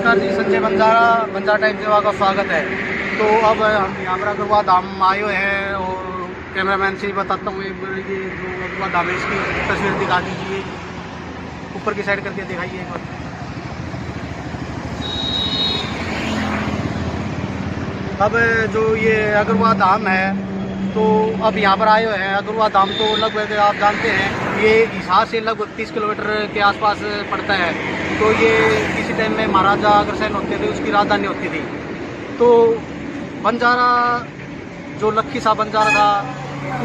नमस्कार जी, संजय बंजारा टाइम सेवा का स्वागत है। तो अब हम यहाँ पर अग्रवाल धाम आए हुए हैं और कैमरामैन से ही बताता हूँ, एक बार ये जो अग्रवाल धाम है इसकी तस्वीर दिखा दीजिए, ऊपर की साइड करके दिखाइए एक बार। अब जो ये अग्रवाल धाम है, तो अब यहाँ पर आए हुए हैं। अग्रवाल धाम तो लगभग आप जानते हैं ये हिसार से लगभग 30 किलोमीटर के आसपास पड़ता है। तो ये किसी टाइम में महाराजा अग्रसेन होते थे, उसकी राजधानी होती थी। तो बंजारा जो लखी साहब बंजारा था,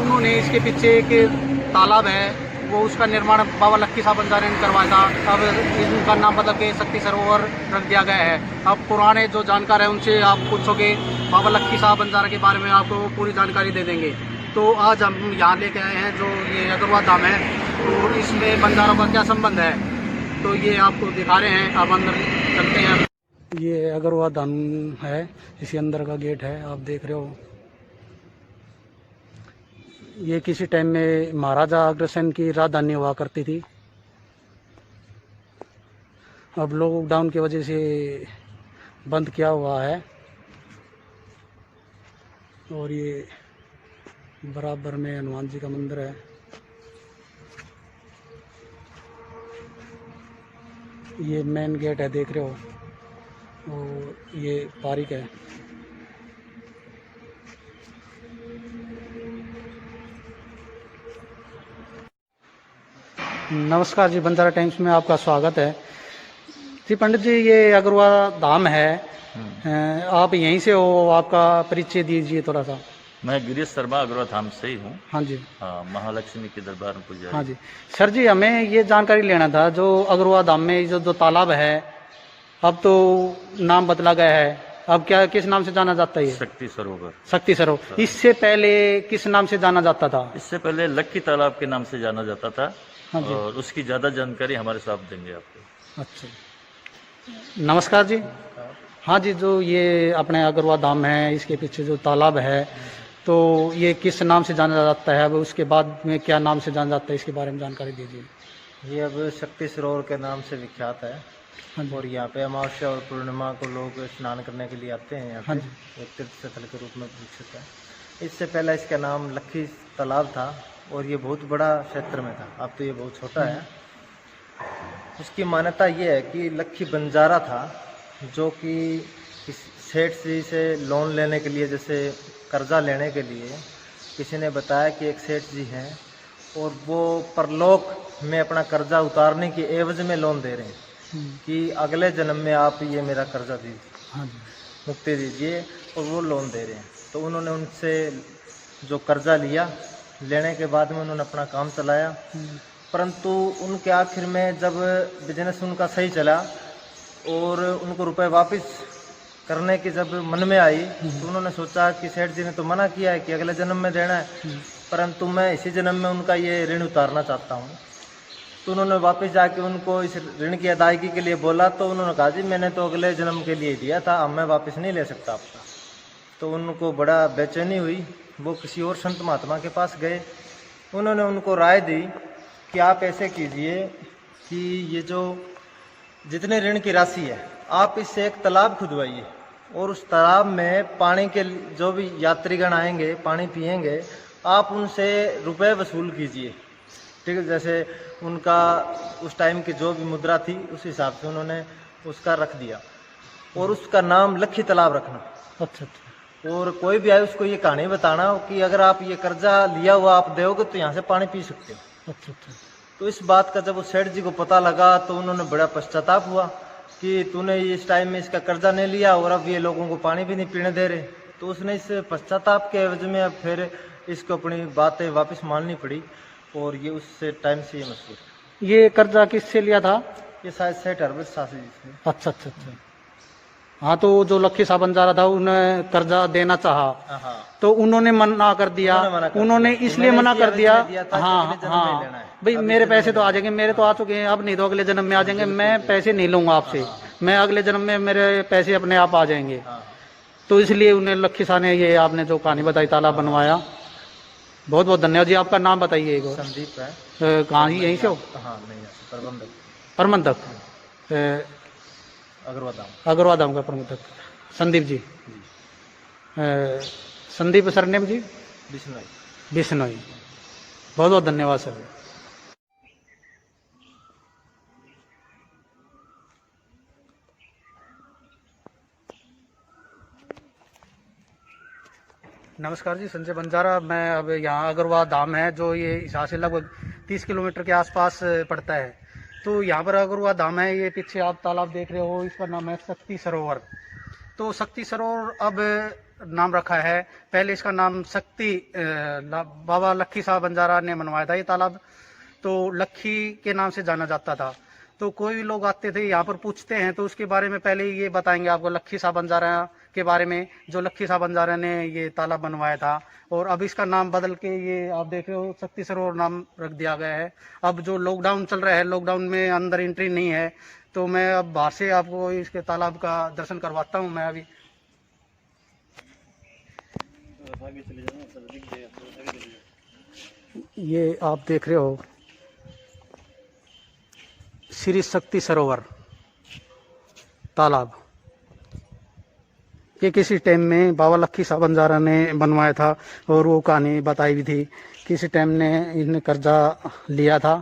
उन्होंने इसके पीछे एक तालाब है, वो उसका निर्माण बाबा लखी साहब बंजारे ने करवाया था। अब इसका नाम बदल के शक्ति सरोवर रख दिया गया है। अब पुराने जो जानकार हैं उनसे आप पूछोगे बाबा लखी साहब बंजारा के बारे में, आपको पूरी जानकारी दे देंगे। तो आज हम यहाँ लेके आए हैं जो ये अग्रवाल धाम है, तो इसमें बंजारों का क्या संबंध है, तो ये आपको दिखा रहे हैं। आप अंदर चलते हैं। ये अग्रवाल धाम है, इसी अंदर का गेट है, आप देख रहे हो। ये किसी टाइम में महाराजा अग्रसेन की राजधानी हुआ करती थी। अब लॉकडाउन की वजह से बंद किया हुआ है। और ये बराबर में हनुमान जी का मंदिर है। ये मेन गेट है, देख रहे हो। और ये पार्क है। नमस्कार जी, बंजारा टाइम्स में आपका स्वागत है जी। पंडित जी, ये अग्रवाल धाम है, आप यहीं से हो, आपका परिचय दीजिए थोड़ा सा। मैं गिरीश शर्मा अग्रवाल धाम से ही हूँ। हाँ जी। हाँ, महालक्ष्मी के दरबार में पुजारी। हाँ जी सर जी, हमें ये जानकारी लेना था, जो अग्रवाल धाम में जो तालाब है, अब तो नाम बदला गया है, अब क्या किस नाम से जाना जाता है? शक्ति सरोवर। शक्ति सरोवर। इससे पहले किस नाम से जाना जाता था? इससे पहले लक्की तालाब के नाम से जाना जाता था। हाँ जी। और उसकी ज्यादा जानकारी हमारे साहब देंगे आपको। अच्छा, नमस्कार जी। हाँ जी, जो ये अपने अग्रवाल धाम है, इसके पीछे जो तालाब है, तो ये किस नाम से जाना जाता है? अब उसके बाद में क्या नाम से जाना जाता है, इसके बारे में जानकारी दीजिए। ये अब शक्ति सरोवर के नाम से विख्यात है। हाँ जी। और यहाँ पे अमावस्या और पूर्णिमा को लोग स्नान करने के लिए आते हैं। यहाँ हाँ पे जी। एक तीर्थ स्थल के रूप में विकसित है। इससे पहले इसका नाम लखी तालाब था और ये बहुत बड़ा क्षेत्र में था। अब तो ये बहुत छोटा है। उसकी मान्यता ये है कि लखी बंजारा था, जो कि सेठ जी से लोन लेने के लिए, जैसे कर्जा लेने के लिए, किसी ने बताया कि एक सेठ जी हैं और वो परलोक में अपना कर्जा उतारने की एवज में लोन दे रहे हैं कि अगले जन्म में आप ये मेरा कर्जा दीजिए, हाँ जी, मुक्ति दीजिए, और वो लोन दे रहे हैं। तो उन्होंने उनसे जो कर्जा लिया, लेने के बाद में उन्होंने अपना काम चलाया। परंतु उनके आखिर में जब बिजनेस उनका सही चला और उनको रुपए वापस करने की जब मन में आई, तो उन्होंने सोचा कि सेठ जी ने तो मना किया है कि अगले जन्म में देना है, परंतु मैं इसी जन्म में उनका ये ऋण उतारना चाहता हूँ। तो उन्होंने वापस जाके उनको इस ऋण की अदायगी के लिए बोला। तो उन्होंने कहा, जी मैंने तो अगले जन्म के लिए दिया था, अब मैं वापस नहीं ले सकता आपका। तो उनको बड़ा बेचैनी हुई। वो किसी और संत महात्मा के पास गए। उन्होंने उनको राय दी कि आप ऐसे कीजिए कि ये जो जितने ऋण की राशि है, आप इससे एक तालाब खुदवाइए और उस तालाब में पानी के जो भी यात्रीगण आएंगे, पानी पिएंगे, आप उनसे रुपए वसूल कीजिए। ठीक है, जैसे उनका उस टाइम की जो भी मुद्रा थी उस हिसाब से उन्होंने उसका रख दिया और उसका नाम लखी तालाब रखना। अच्छा। और कोई भी आए उसको ये कहानी बताना कि अगर आप ये कर्जा लिया हुआ आप दोगे तो यहाँ से पानी पी सकते हो। अच्छा। तो इस बात का जब वो सेठ जी को पता लगा तो उन्होंने बड़ा पश्चाताप हुआ कि तूने इस टाइम में इसका कर्जा नहीं लिया और अब ये लोगों को पानी भी नहीं पीने दे रहे। तो उसने इस पश्चाताप के एवज में अब फिर इसको अपनी बातें वापस माननी पड़ी और ये उस टाइम से ये मशहूर। ये कर्जा किससे लिया था? ये शायद सेठ हरबत शास्त्री जी से। अच्छा। हाँ, तो जो लखी साहब बंजारा था, उन्हें कर्जा देना चाहा, हाँ, तो उन्होंने मना कर दिया। उन्होंने इसलिए मना कर दिया। हाँ, भाई मेरे पैसे तो आ जाएंगे, मेरे तो आ चुके हैं, अब नहीं तो अगले जन्म में आ जाएंगे, मैं पैसे नहीं लूंगा आपसे, मैं अगले जन्म में मेरे पैसे अपने आप आ जाएंगे। तो इसलिए उन्हें लखी साहब ने ये आपने जो कहानी बताई, तालाब बनवाया। बहुत बहुत धन्यवाद जी। आपका नाम बताइए एक बार। संदीप है। कहाँ ही, यहीं से हो? हाँ, नहीं, प्रबंधक। प्रबंधक। अग्रवाल धाम का प्रबंधक संदीप जी। संदीप सरनेम जी बिश्नोई। बहुत बहुत धन्यवाद सर। नमस्कार जी, संजय बंजारा। मैं अब यहाँ अग्रवाल धाम है जो ये हिसार से लगभग 30 किलोमीटर के आसपास पड़ता है। तो यहाँ पर अग्रवाल धाम है, ये पीछे आप तालाब देख रहे हो, इसका नाम है शक्ति सरोवर। तो शक्ति सरोवर अब नाम रखा है, पहले इसका नाम शक्ति बाबा लक्खी साहब बंजारा ने बनवाया था ये तालाब, तो लक्खी के नाम से जाना जाता था। तो कोई भी लोग आते थे यहाँ पर पूछते हैं तो उसके बारे में पहले ये बताएंगे आपको लक्खी साहब बंजारा के बारे में, जो लक्खी साहब बंजारा ने ये तालाब बनवाया था। और अब इसका नाम बदल के ये आप देख रहे हो शक्ति सरोवर नाम रख दिया गया है। अब जो लॉकडाउन चल रहा है, लॉकडाउन में अंदर एंट्री नहीं है, तो मैं अब बाहर से आपको इसके तालाब का दर्शन करवाता हूँ। मैं अभी ये आप देख रहे हो श्री शक्ति सरोवर तालाब, ये किसी टाइम में बाबा लक्खी साहब बंजारा ने बनवाया था। और वो कहानी बताई भी थी, किसी टाइम ने इन्हें कर्जा लिया था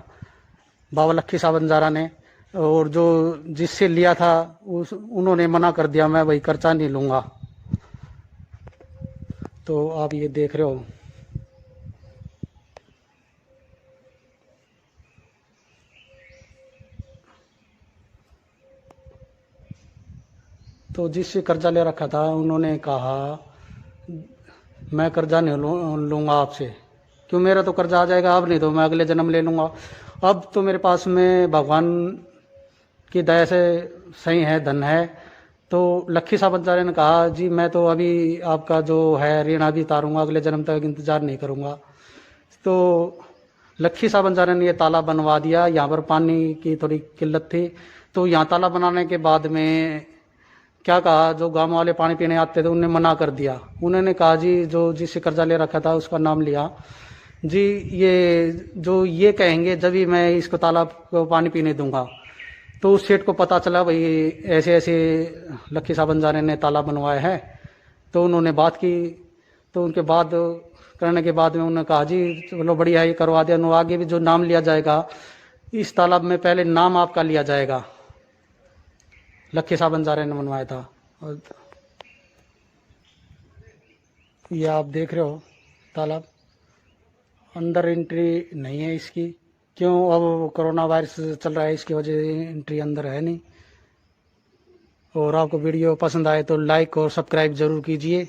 बाबा लक्खी साहब बंजारा ने, और जो जिससे लिया था उन्होंने मना कर दिया, मैं भाई कर्जा नहीं लूँगा। तो आप ये देख रहे हो तो जिससे कर्जा ले रखा था उन्होंने कहा मैं कर्जा नहीं लूँगा आपसे, क्यों, मेरा तो कर्जा आ जाएगा, अब नहीं तो मैं अगले जन्म ले लूँगा। अब तो मेरे पास में भगवान की दया से सही है, धन है। तो लक्खी साहब बंजारे ने कहा जी मैं तो अभी आपका जो है ऋण अभी उतारूँगा, अगले जन्म तक इंतज़ार नहीं करूँगा। तो लक्खी साहब बंजारे ने ये तालाब बनवा दिया। यहाँ पर पानी की थोड़ी किल्लत थी, तो यहाँ तालाब बनाने के बाद में क्या कहा, जो गांव वाले पानी पीने आते थे उन्हें मना कर दिया। उन्होंने कहा जी जो जिससे कर्जा ले रखा था उसका नाम लिया जी, ये जो ये कहेंगे जब भी मैं इसको तालाब को पानी पीने दूंगा। तो उस सेठ को पता चला भाई ऐसे ऐसे लक्खी साहब बंजारे ने तालाब बनवाया है। तो उन्होंने बात की, तो उनके बाद करने के बाद में उन्होंने कहा जी चलो बढ़िया ये करवा दिया। आगे भी जो नाम लिया जाएगा इस तालाब में पहले नाम आपका लिया जाएगा, लक्खी साहब बंजारे ने बनवाया था। और ये आप देख रहे हो तालाब, अंदर एंट्री नहीं है इसकी, क्यों, अब कोरोना वायरस चल रहा है इसकी वजह से एंट्री अंदर है नहीं। और आपको वीडियो पसंद आए तो लाइक और सब्सक्राइब जरूर कीजिए।